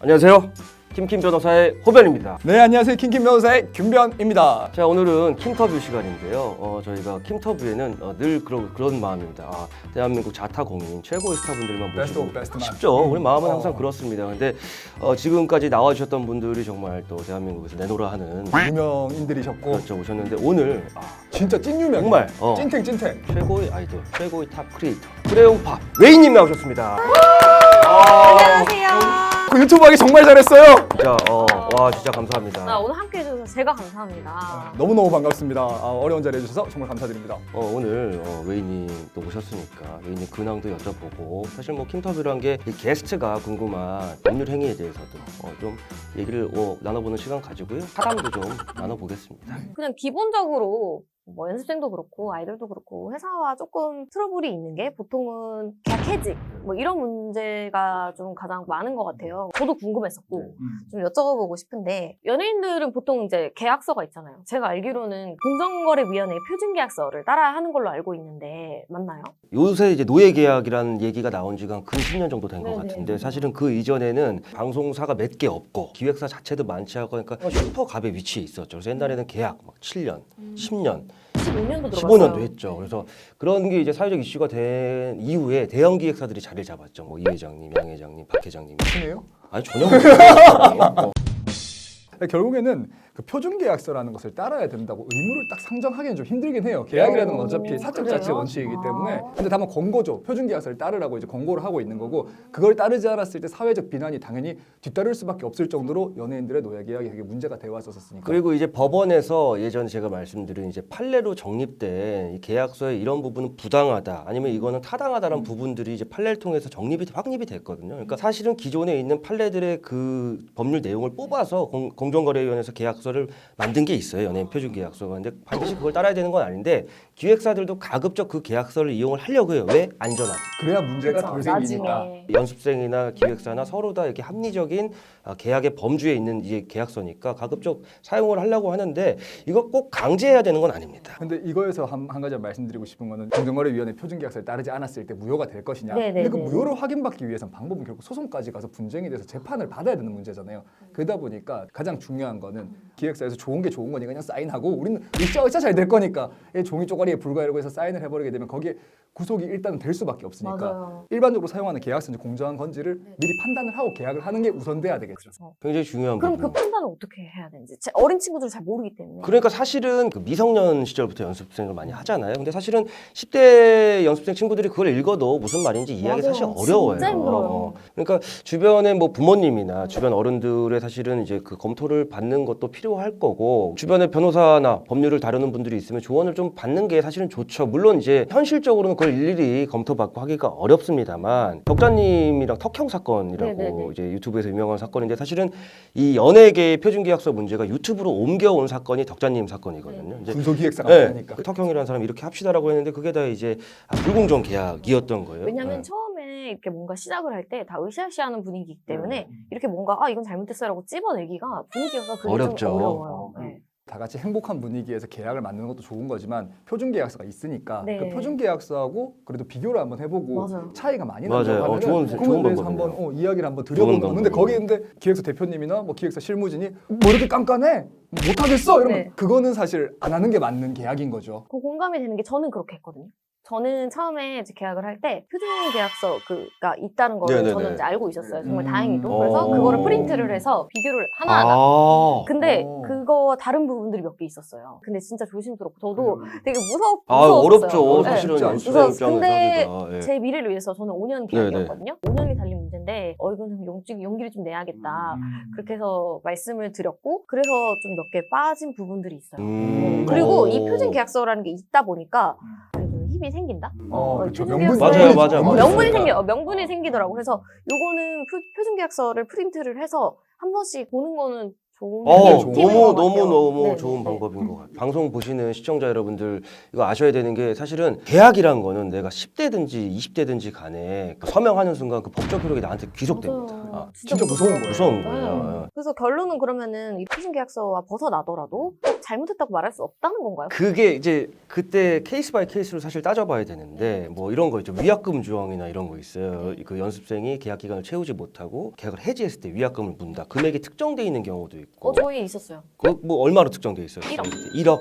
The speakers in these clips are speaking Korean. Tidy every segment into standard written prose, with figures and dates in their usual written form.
안녕하세요. 킴킴 변호사의 호변입니다. 네, 안녕하세요. 킴킴 변호사의 김변입니다. 자, 오늘은 킴터뷰 시간인데요. 저희가 킴터뷰에는 늘 그런 마음입니다. 대한민국 자타공인 최고의 스타분들만 베스트 모시고 오브 베스트만. 쉽죠. 우리 마음은 항상 그렇습니다. 근데 지금까지 나와주셨던 분들이 정말 또 대한민국에서 내노라 하는 유명인들이셨고 그렇죠 오셨는데 오늘 진짜 찐 유명. 정말 찐탱. 최고의 아이돌, 최고의 탑 크리에이터 크레용팝 웨이님 나오셨습니다. 안녕하세요. 그 유튜브 하기 정말 잘했어요. 진짜 와 진짜 감사합니다. 오늘 함께 해주셔서 제가 감사합니다. 너무너무 반갑습니다. 어려운 자리 해주셔서 정말 감사드립니다. 오늘 웨이님 또 오셨으니까 웨이님 근황도 여쭤보고 사실 뭐 킴터뷰란 게 이 게스트가 궁금한 법률 행위에 대해서도 좀 얘기를 나눠보는 시간 가지고요. 사담도 좀 나눠보겠습니다. 그냥 기본적으로 뭐 연습생도 그렇고 아이들도 그렇고 회사와 조금 트러블이 있는 게 보통은 계약 해직 뭐 이런 문제가 좀 가장 많은 것 같아요. 저도 궁금했었고 좀 여쭤보고 싶은데 연예인들은 보통 이제 계약서가 있잖아요. 제가 알기로는 공정거래위원회 표준계약서를 따라야 하는 걸로 알고 있는데 맞나요? 요새 이제 노예계약이라는 얘기가 나온 지가 근 10년 정도 된 것 네네. 같은데 사실은 그 이전에는 방송사가 몇 개 없고 기획사 자체도 많지 않고 그러니까 슈퍼갑의 위치에 있었죠. 그래서 옛날에는 계약 막 7년, 10년 15년도 들어갔어요. 15년도 했죠. 그래서 그런 게 이제 사회적 이슈가 된 이후에 대형 기획사들이 자리를 잡았죠. 뭐 이 회장님, 양 회장님, 박 회장님. 친해요? 아니 전혀 모르겠어요. 결국에는 그 표준계약서라는 것을 따라야 된다고 의무를 딱 상정하기는 좀 힘들긴 해요. 계약이라는 건 어차피 사적 자치 그래요? 원칙이기 때문에. 근데 다만 권고죠. 표준계약서를 따르라고 이제 권고를 하고 있는 거고 그걸 따르지 않았을 때 사회적 비난이 당연히 뒤따를 수밖에 없을 정도로 연예인들의 노예계약이 되게 문제가 되어 왔었으니까. 그리고 이제 법원에서 예전에 제가 말씀드린 이제 판례로 정립된 이 계약서의 이런 부분은 부당하다 아니면 이거는 타당하다라는 부분들이 이제 판례를 통해서 확립이 됐거든요. 그러니까 사실은 기존에 있는 판례들의 그 법률 내용을 뽑아서 공정거래위원회에서 계약서를 만든 게 있어요. 연예인 표준계약서가. 근데 반드시 그걸 따라야 되는 건 아닌데 기획사들도 가급적 그 계약서를 이용을 하려고 해요. 왜? 안전하게. 그래야 문제가 그렇죠. 덜 생기니까. 나중에. 연습생이나 기획사나 서로 다 이렇게 합리적인 계약의 범주에 있는 이제 계약서니까 가급적 사용을 하려고 하는데 이거 꼭 강제해야 되는 건 아닙니다. 근데 이거에서 한 가지 말씀드리고 싶은 거는 공정거래위원회 표준계약서를 따르지 않았을 때 무효가 될 것이냐. 네네네. 근데 그 무효를 확인받기 위해서는 방법은 결국 소송까지 가서 분쟁이 돼서 재판을 받아야 되는 문제잖아요. 그러다 보니까 가장 중요한 거는 기획사에서 좋은 게 좋은 거니까 그냥 사인하고 우리는 으쌰으쌰 잘 될 거니까 종이 쪼가리에 불과하고 해서 사인을 해버리게 되면 거기에 구속이 일단은 될 수밖에 없으니까 맞아요. 일반적으로 사용하는 계약서는 공정한 건지를 미리 판단을 하고 계약을 하는 게 우선돼야 되겠죠. 굉장히 중요한 그럼 부분. 그 판단을 어떻게 해야 되는지 어린 친구들 잘 모르기 때문에. 그러니까 사실은 그 미성년 시절부터 연습생을 많이 하잖아요. 근데 사실은 10대 연습생 친구들이 그걸 읽어도 무슨 말인지 이해하기 맞아요. 사실 어려워요. 진짜 힘들어요. 그러니까 주변에 뭐 부모님이나 주변 어른들의 사실은 이제 그 검토를 받는 것도 필요할 거고 주변에 변호사나 법률을 다루는 분들이 있으면 조언을 좀 받는 게 사실은 좋죠. 물론 이제 현실적으로는 그걸 일일이 검토받고 하기가 어렵습니다만 덕자님이랑 턱형 사건이라고 네네네. 이제 유튜브에서 유명한 사건인데 사실은 이 연예계의 표준계약서 문제가 유튜브로 옮겨온 사건이 덕자님 사건이거든요. 이제 군소기획사가 네, 많으니까. 그 턱형이라는 사람이 이렇게 합시다라고 했는데 그게 다 이제 불공정 계약이었던 거예요. 왜냐면 네. 처음에 이렇게 뭔가 시작을 할 때 다 으쌰으쌰하는 분위기이기 때문에 음. 이렇게 뭔가 이건 잘못됐어라고 찝어내기가 분위기가 그게 어렵죠. 좀 어려워요. 네. 다 같이 행복한 분위기에서 계약을 만드는 것도 좋은 거지만 표준계약서가 있으니까 네. 그 표준계약서하고 그래도 비교를 한번 해보고 맞아요. 차이가 많이 맞아요. 난다고 하면 좋은 그거에 대해서 방법이네요. 한번 이야기를 한번 좋은 드려보는 거. 근데 방법이네요. 거기 근데 기획사 대표님이나 뭐 기획사 실무진이 뭐 이렇게 깐깐해? 못하겠어? 이러면 네. 그거는 사실 안 하는 게 맞는 계약인 거죠. 그 공감이 되는 게 저는 그렇게 했거든요. 저는 처음에 이제 계약을 할 때 표준 계약서가 있다는 거를 네네네. 저는 이제 알고 있었어요. 정말 음. 다행히도. 그래서 어. 그거를 프린트를 해서 비교를 하나하나. 근데 어. 그거 다른 부분들이 몇 개 있었어요. 근데 진짜 조심스럽고 저도 되게 무서웠어요. 어렵죠. 네. 사실은 쉽지 연습생 않죠. 입장에서 근데 하기가. 예. 제 미래를 위해서 저는 5년 계약이었거든요. 5년이 달린 문제인데 이건 좀 용기를 좀 내야겠다. 그렇게 해서 말씀을 드렸고 그래서 좀 몇 개 빠진 부분들이 있어요. 그리고 이 표준 계약서라는 게 있다 보니까 그래도 힘이 생긴다? 그렇죠. 표준 명분이 맞아요, 계약서에 맞아요. 명분이 있으니까. 명분이 생기더라고. 그래서 요거는 표준 계약서를 프린트를 해서 한 번씩 보는 거는 좋은 팁인 것 같아요. 너무 네, 좋은 네. 방법인 것 같아요. 방송 보시는 시청자 여러분들 이거 아셔야 되는 게 사실은 계약이란 거는 내가 10대든지 20대든지 간에 그 서명하는 순간 그 법적 효력이 나한테 귀속됩니다. 맞아요. 진짜 무서운 거예요. 무서운 거예요. 네. 그래서 결론은 그러면은 이 피싱 계약서와 벗어나더라도 꼭 잘못했다고 말할 수 없다는 건가요? 그게 이제 그때 케이스 바이 케이스로 사실 따져봐야 되는데 뭐 이런 거 있죠. 위약금 조항이나 이런 거 있어요. 그 연습생이 계약 기간을 채우지 못하고 계약을 해지했을 때 위약금을 문다. 금액이 특정돼 있는 경우도 있고. 저희 있었어요. 뭐 얼마로 특정돼 있어요? 1억. 1억.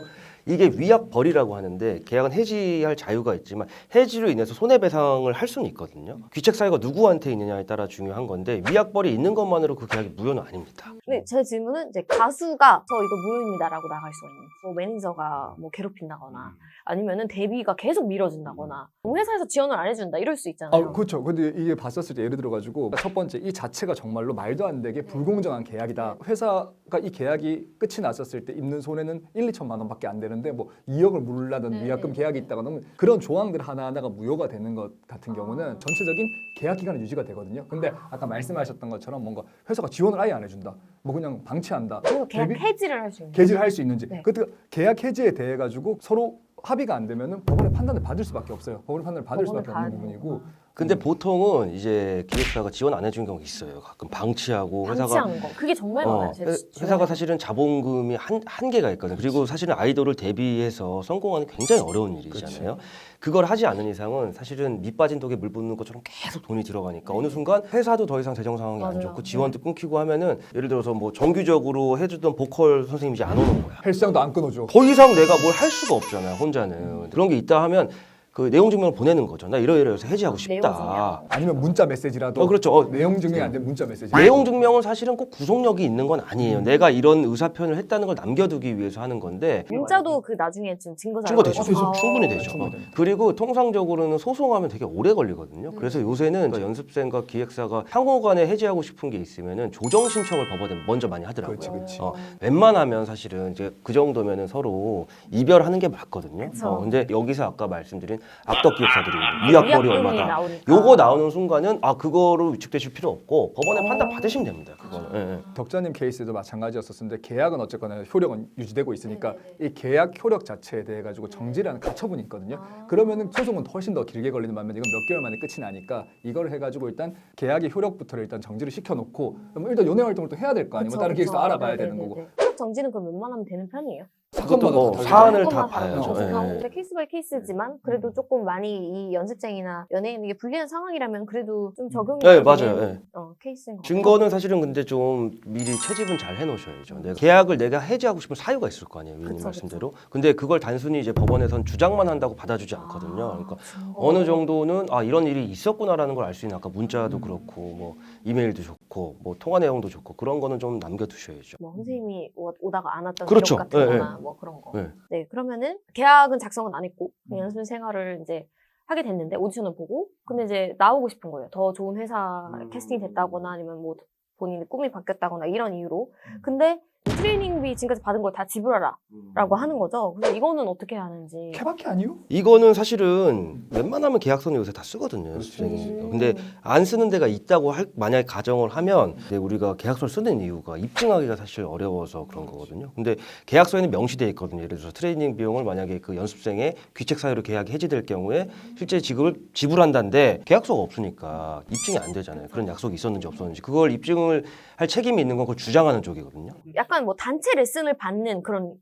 이게 위약벌이라고 하는데 계약은 해지할 자유가 있지만 해지로 인해서 손해배상을 할 수는 있거든요. 귀책 사유가 누구한테 있느냐에 따라 중요한 건데 위약벌이 있는 것만으로 그 계약이 무효는 아닙니다. 근데 제 질문은 이제 가수가 저 이거 무효입니다라고 나갈 수가 있는. 뭐 매니저가 뭐 괴롭힌다거나 아니면은 데뷔가 계속 미뤄진다거나 회사에서 지원을 안 해준다 이럴 수 있잖아요. 그렇죠. 근데 이게 봤었을 때 예를 들어가지고 첫 번째 이 자체가 정말로 말도 안 되게 불공정한 계약이다. 회사가 이 계약이 끝이 났었을 때 입는 손해는 1, 2천만 원밖에 안 되는데 뭐 2억을 물라든 위약금 계약이 있다가 너무 그런 조항들 하나하나가 무효가 되는 것 같은 경우는 전체적인 계약 기간은 유지가 되거든요. 근데 아까 말씀하셨던 것처럼 뭔가 회사가 지원을 아예 안 해준다. 뭐 그냥 방치한다. 그래서 계약 데뷔- 해지를 할 수 있는. 개지를 할 수 있는지. 네. 그 계약 해지에 대해 가지고 서로 합의가 안 되면은 법원의 판단을 받을 수밖에 없어요. 법원의 판단을 받을 법원을 수밖에 없는 봐야 부분이고. 근데 보통은 이제 기획사가 지원 안 해준 경우 있어요. 가끔 방치하고 회사가 방치하는 거. 그게 정말 많아요. 제 회사가 주변에. 사실은 자본금이 한계가 있거든요. 그리고 사실은 아이돌을 데뷔해서 성공하는 굉장히 어려운 일이잖아요. 그걸 하지 않는 이상은 사실은 밑 빠진 독에 물 붓는 것처럼 계속 돈이 들어가니까 어느 순간 회사도 더 이상 재정 상황이 안 맞아요. 좋고 지원도 끊기고 하면은 예를 들어서 뭐 정규적으로 해주던 보컬 선생님이 이제 안 오는 거야. 헬스장도 안 끊어줘. 더 이상 내가 뭘 할 수가 없잖아요, 혼자는. 그런 게 있다 하면 그 내용 증명을 보내는 거죠. 나 이러이러해서 해지하고 내용 싶다. 증명. 아니면 문자 메시지라도. 그렇죠. 내용 증명이 안 되면 문자 메시지. 내용 증명은 사실은 꼭 구속력이 있는 건 아니에요. 내가 이런 의사 표현을 했다는 걸 남겨두기 위해서 하는 건데 문자도 그 나중에 좀 증거 증거 자료가 되죠. 있어서. 충분히 되죠. 충분히 됩니다. 그리고 통상적으로는 소송하면 되게 오래 걸리거든요. 그래서 요새는 그러니까 연습생과 기획사가 향후간에 해지하고 싶은 게 있으면은 조정 신청을 법원에 먼저 많이 하더라고요. 그렇지. 웬만하면 사실은 이제 그 정도면은 서로 이별하는 게 맞거든요. 그쵸. 근데 여기서 아까 말씀드린 악덕 기획사들이 위약벌이 위약금이 얼마다. 나오니까. 요거 나오는 순간은 그거로 위축되실 필요 없고 법원에 판단 받으시면 됩니다. 그거는. 예, 예. 덕자님 케이스도 마찬가지였었는데 계약은 어쨌거나 효력은 유지되고 있으니까 이 계약 효력 자체에 대해 가지고 정지라는 가처분이 있거든요. 그러면은 소송은 훨씬 더 길게 걸리는 반면 이건 몇 개월 만에 끝이 나니까 이걸 해가지고 일단 계약의 효력부터를 일단 정지를 시켜놓고 그럼 일단 연애 활동을 또 해야 될 거 아니에요. 뭐 다른 케이스도 알아봐야 되는 거고. 효력 정지는 그럼 웬만하면 되는 편이에요? 그것도 다 사안을 조금만 다 봐야죠. 다르죠. 예, 예. 케이스 바이 케이스지만 그래도 조금 많이 이 연습생이나 연예인에게 불리한 상황이라면 그래도 좀 적용이 네, 되는, 맞아요. 예. 케이스인 것 같아요. 증거는 사실은 근데 좀 미리 채집은 잘 해놓으셔야죠. 내가 계약을 내가 해지하고 싶은 사유가 있을 거 아니에요, 위원님 그쵸, 말씀대로. 근데 그걸 단순히 이제 법원에선 주장만 한다고 받아주지 않거든요. 그러니까 증거. 어느 정도는 이런 일이 있었구나라는 걸 알 수 있는 아까 문자도 그렇고 뭐 이메일도 좋고 뭐 통화 내용도 좋고 그런 거는 좀 남겨두셔야죠. 뭐 선생님이 오다가 안 왔던 그렇죠. 기록 같은 예, 거나 뭐 그런 거. 네. 네, 그러면은 계약은 작성은 안 했고 그냥 연습 생활을 이제 하게 됐는데 오디션을 보고 근데 이제 나오고 싶은 거예요. 더 좋은 회사 캐스팅 됐다거나 아니면 뭐 본인의 꿈이 바뀌었다거나 이런 이유로. 근데 트레이닝비 지금까지 받은 걸 다 지불하라 라고 하는 거죠. 그래서 이거는 어떻게 하는지. 케바케 아니요? 이거는 사실은 웬만하면 계약서는 요새 다 쓰거든요. 연습생이. 근데 안 쓰는 데가 있다고 만약에 가정을 하면 이제 우리가 계약서를 쓰는 이유가 입증하기가 사실 어려워서 그런 거거든요. 근데 계약서에는 명시되어 있거든요. 예를 들어서 트레이닝 비용을 만약에 그 연습생의 귀책 사유로 계약이 해지될 경우에 실제 지급을 지불한다는데 계약서가 없으니까 입증이 안 되잖아요. 그런 약속이 있었는지 없었는지 그걸 입증을 할 책임이 있는 건 그걸 주장하는 쪽이거든요. 약간 뭐 단체 레슨을 받는 그런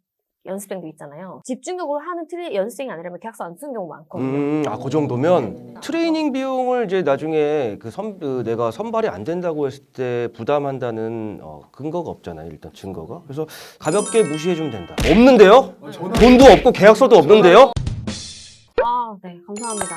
연습생도 있잖아요. 집중적으로 하는 연습생이 아니라면 계약서 안 쓰는 경우 많거든요. 그 정도면 트레이닝 비용을 이제 나중에 내가 선발이 안 된다고 했을 때 부담한다는 근거가 없잖아요. 일단 증거가. 그래서 가볍게 무시해주면 된다. 없는데요? 돈도 없고 계약서도 없는데요? 네, 감사합니다.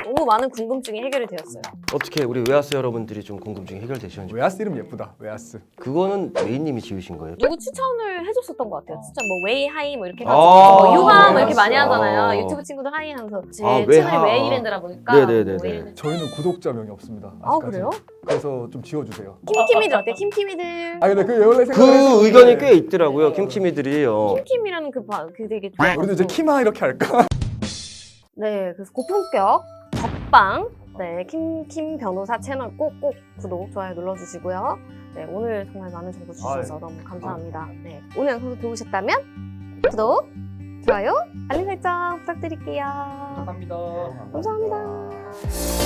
너무 많은 궁금증이 해결이 되었어요. 어떻게 우리 웨하스 여러분들이 좀 궁금증이 해결되셨는지. 웨하스 이름 예쁘다. 웨하스. 그거는 메인님이 지으신 거예요? 누구 추천을 해줬었던 것 같아요. 추천 뭐 웨이 하이 뭐 이렇게 해가지고 아, 뭐 유하 뭐 이렇게 웨하스. 많이 하잖아요. 아. 유튜브 친구들 하이 하면서 제 아, 채널이 웨하. 웨이랜드라 보니까 네네네네. 뭐 웨이랜드. 저희는 구독자명이 없습니다. 아 아직까지. 그래요? 그래서 좀 지워주세요. 킴킴이들 어때요? 킴킴이들. 근데 그 원래 생각을 그 했었는데 의견이 꽤 있더라고요. 킴킴이들이요. 킴킴이라는 그 되게 우리도 이제 키마 이렇게 할까? 네, 그래서 고품격 덕방 네, 킴 변호사 채널 꼭꼭 구독, 좋아요 눌러주시고요. 네, 오늘 정말 많은 정보 주셔서 너무 감사합니다. 네, 오늘 영상도 좋으셨다면 구독, 좋아요, 알림 설정 부탁드릴게요. 감사합니다. 감사합니다.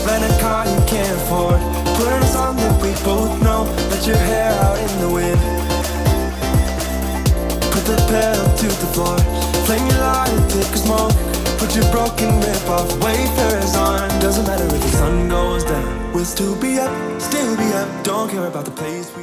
Rent a car you can't afford. Put on a song that we both know. Let your hair out in the wind. Put the pedal to the floor. Flame your light thick as smoke. Put your broken rip off. Wayfarers on. Doesn't matter if the sun goes down. We'll still be up, still be up. Don't care about the place we